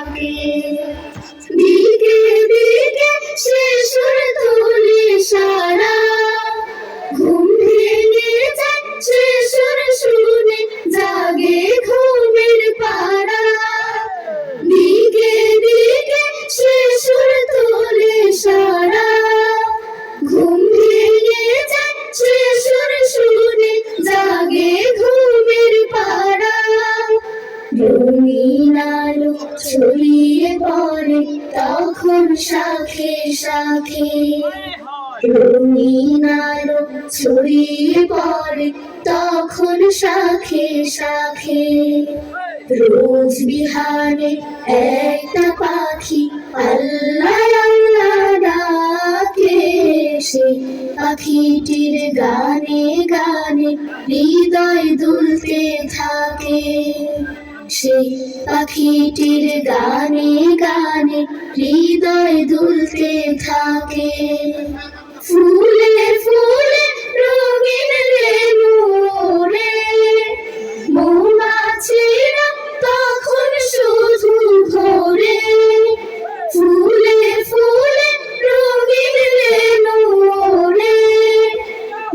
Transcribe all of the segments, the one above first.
থাকে। দিকে দিকে সে সুর তোলে সারা, ঘুম ভেঙে যায় সে সুর শুনে, জাগে ঘুমের পাড়া। দিকে দিকে সে সুর তোলে সারা, ঘুম ভেঙে যায় সে সুর শুনে, জাগে ঘুমের পাড়া। রঙিন আলো ছড়িয়ে পড়ে তখন শাখে শাখে, রঙিন আলো ছড়িয়ে পড়ে তখন শাখে শাখে। রোজ বিহানে একটা পাখি আল্লাহ আল্লাহ ডাকে, সে পাখিটির গানে গানে হৃদয় দুলতে থাকে। সেই পাখিটির গানে গানে হৃদয় দুলতে থাকে। ফুলে ফুলে রঙিন রে মোরে, মৌমাছিরা তখন শুধু ঘোরে। ফুলে ফুলে রঙিন রে মোরে,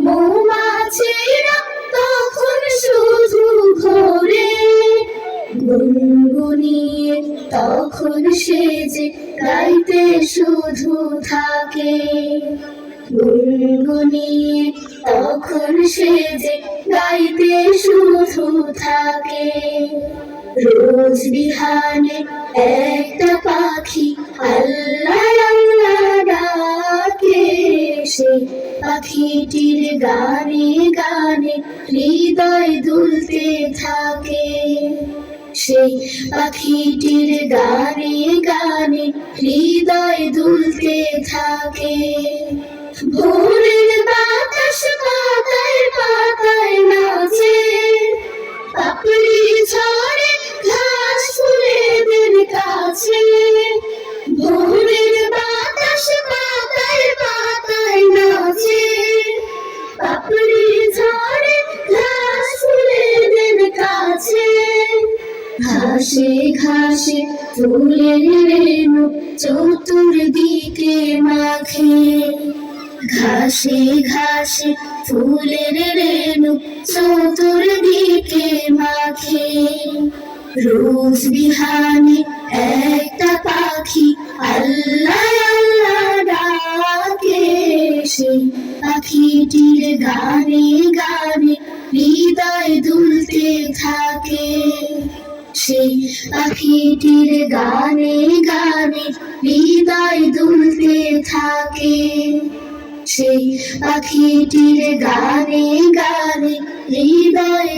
মৌমাছিরা তখন শুধু ঘোরে। গুনগুনিয়ে তখন সেজে গাইতে শুধু থাকে, গুনগুনিয়ে তখন সেজে গাইতে শুধু থাকে। রোজ বিহানে একটা পাখি আল্লাহ আল্লাহ ডাকে, সে পাখিটির গানে গানে হৃদয় দুলতে থাকে। সেই পাখিটির গানে গানে হৃদয় দুলতে থাকে। ভোরের বাতাস পাতায় পাতায় নাচে, পাপড়ি ঝরে ঘাস ফুলেদের কাছে। ভোরের বাতাস পাতায় পাতায় নাচে, পাপড়ি ঝরে ঘাস ফুলেদের কাছে। ঘাসে ঘাসে ফুলের রেণু চতুর্দিকে মাখে, ঘাসে ঘাসে ফুলের রেণু চতুর্দিকে মাখে। রোজ বিহানে একটা পাখি আল্লাহ আল্লাহ ডাকে, সেই পাখিটির গানে গানে হৃদয় দুলতে থাকে। সেই পাখিটির গানে গানে হৃদয় দুলতে থাকে। সেই পাখিটির গানে গানে হৃদয়